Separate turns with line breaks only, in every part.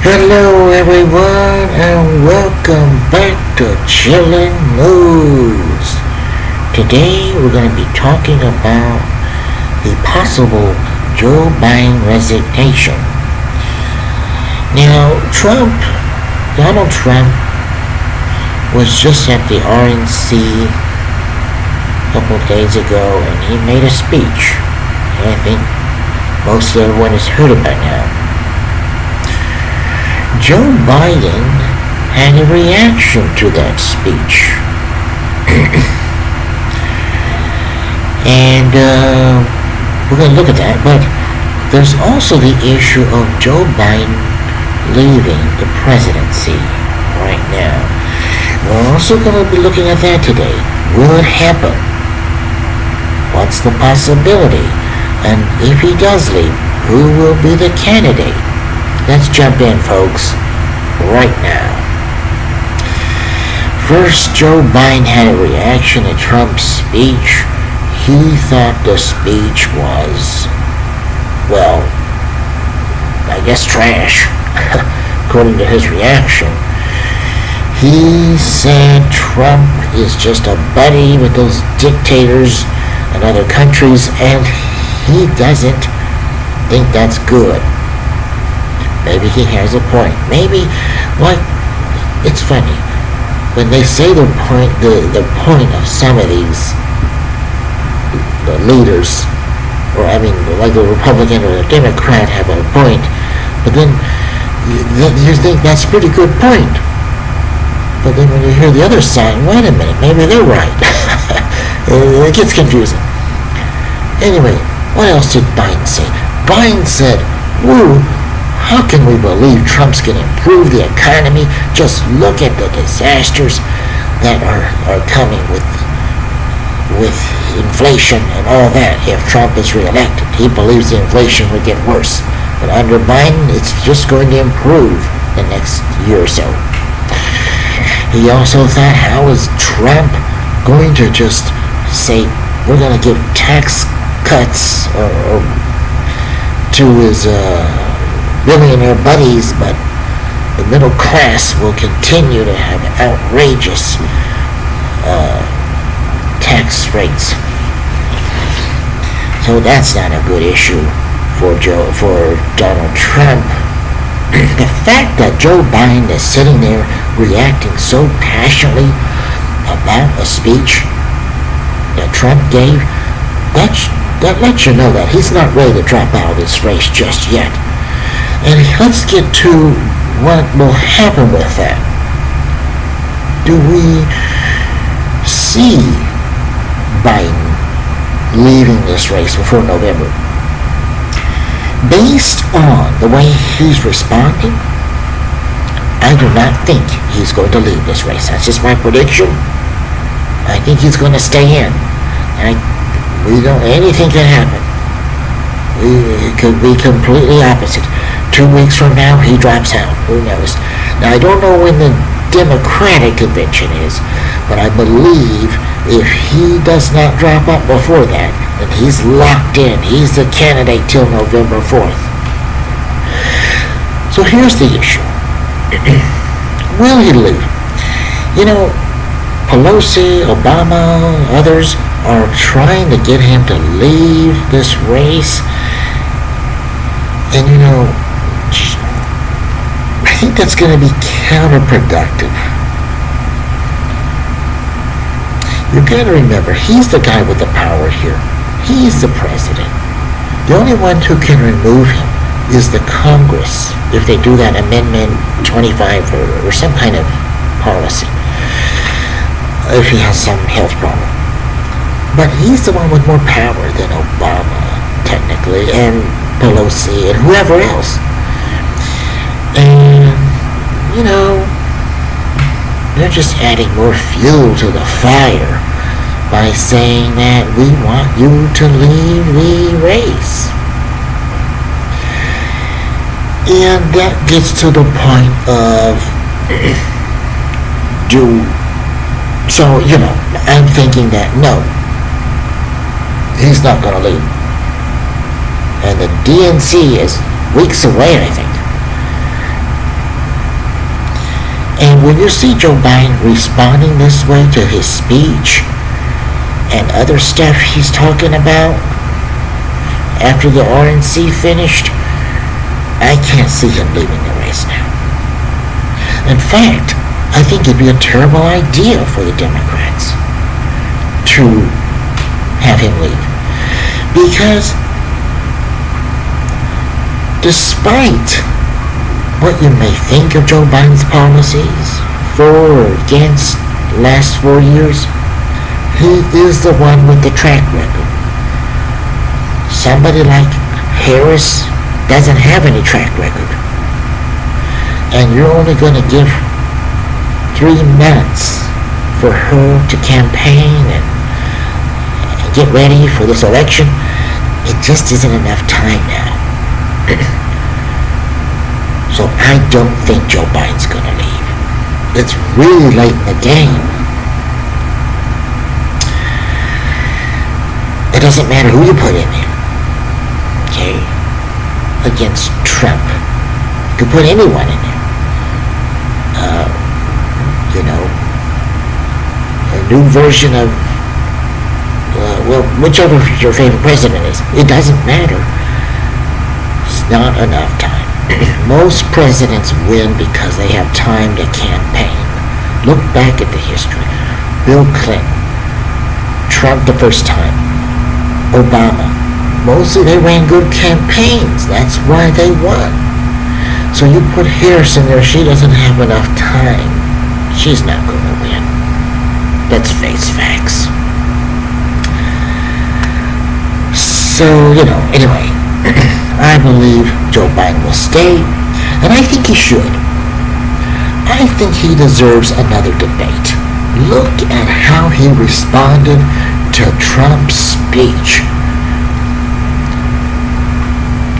Hello everyone and welcome back to Chillin' News. Today we're going to be talking about the possible Joe Biden resignation. Now, Donald Trump was just at the RNC a couple of days ago and he made a speech. And I think most everyone has heard it by now. Joe Biden had a reaction to that speech. And we're going to look at that, but there's also the issue of Joe Biden leaving the presidency right now. We're also going to be looking at that today. Will it happen? What's the possibility? And if he does leave, who will be the candidate? Let's jump in, folks, right now. First, Joe Biden had a reaction to Trump's speech. He thought the speech was, well, I guess trash, according to his reaction. He said Trump is just a buddy with those dictators in other countries, and he doesn't think that's good. Maybe he has a point. Maybe, it's funny. When they say the point of some of these leaders, or like the Republican or the Democrat have a point, but then you think that's a pretty good point. But then when you hear the other side, wait a minute, maybe they're right. It gets confusing. Anyway, what else did Biden say? Biden said, "Woo, how can we believe Trump's going to improve the economy? Just look at the disasters that are coming with inflation and all that if Trump is reelected. He believes the inflation will get worse. But under Biden, it's just going to improve the next year or so." He also thought, how is Trump going to just say, we're going to give tax cuts to his billionaire buddies, but the middle class will continue to have outrageous tax rates. So that's not a good issue for Donald Trump. The fact that Joe Biden is sitting there reacting so passionately about a speech that Trump gave, that lets you know that he's not ready to drop out of this race just yet. And let's get to what will happen with that. Do we see Biden leaving this race before November? Based on the way he's responding, I do not think he's going to leave this race. That's just my prediction. I think he's going to stay in. Anything can happen. It could be completely opposite. 2 weeks from now, he drops out. Who knows? Now, I don't know when the Democratic convention is, but I believe if he does not drop out before that, then he's locked in. He's the candidate till November 4th. So here's the issue. Will he leave? Pelosi, Obama, others are trying to get him to leave this race. And I think that's going to be counterproductive. You've got to remember, he's the guy with the power here. He's the president. The only one who can remove him is the Congress, if they do that Amendment 25 or some kind of policy, if he has some health problem. But he's the one with more power than Obama, technically, and Pelosi, and whoever else. And, they're just adding more fuel to the fire by saying that we want you to leave the race. And that gets to the point of, I'm thinking that, no, he's not going to leave. And the DNC is weeks away, I think. And when you see Joe Biden responding this way to his speech and other stuff he's talking about after the RNC finished, I can't see him leaving the race now. In fact, I think it'd be a terrible idea for the Democrats to have him leave. Because despite what you may think of Joe Biden's policies, for or against last 4 years, he is the one with the track record. Somebody like Harris doesn't have any track record. And you're only going to give 3 months for her to campaign and get ready for this election. It just isn't enough time now. So I don't think Joe Biden's going to leave. It's really late in the game. It doesn't matter who you put in there, okay, against Trump. You could put anyone in there. A new version of, whichever your favorite president is. It doesn't matter. It's not enough time. Most presidents win because they have time to campaign. Look back at the history. Bill Clinton, Trump the first time, Obama. Mostly they ran good campaigns. That's why they won. So you put Harris in there, she doesn't have enough time. She's not going to win. Let's face facts. So, anyway, I believe Joe Biden will stay, and I think he should. I think he deserves another debate. Look at how he responded to Trump's speech.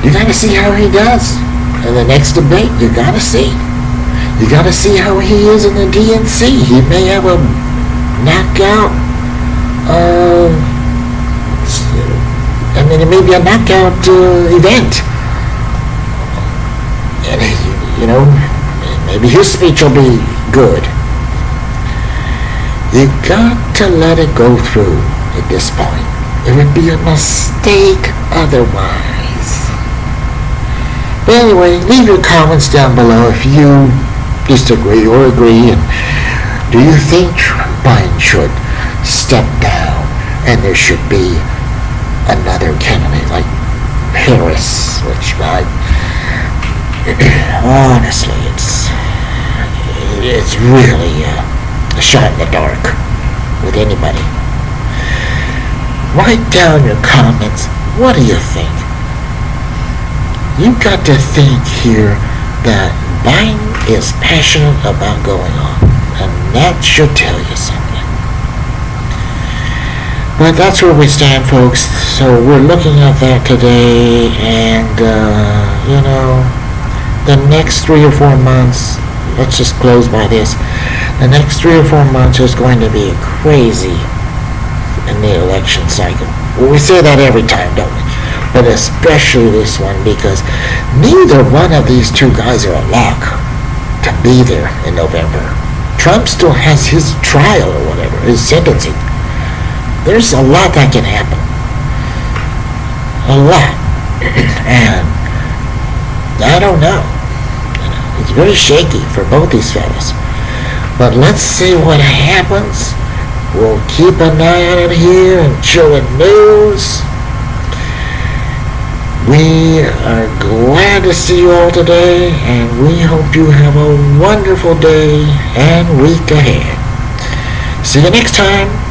You gotta see how he does in the next debate. You gotta see. You gotta see how he is in the DNC. He may have a knockout, it may be a knockout event. And, maybe his speech will be good. You got to let it go through at this point. It would be a mistake otherwise. But anyway, leave your comments down below if you disagree or agree. And do you think Biden should step down and there should be another candidate like Harris, which honestly, it's really a shot in the dark with anybody. Write down your comments. What do you think? You've got to think here that Biden is passionate about going on, and that should tell you something. But that's where we stand, folks. So we're looking at that today, and the next 3 or 4 months, let's just close by this. The next 3 or 4 months is going to be crazy in the election cycle. Well, we say that every time, don't we? But especially this one, because neither one of these two guys are a lock to be there in November. Trump still has his trial or whatever, his sentencing. There's a lot that can happen. A lot. And I don't know. It's very shaky for both these fellas. But let's see what happens. We'll keep an eye on it here and Chillin' News. We are glad to see you all today, and we hope you have a wonderful day and week ahead. See you next time.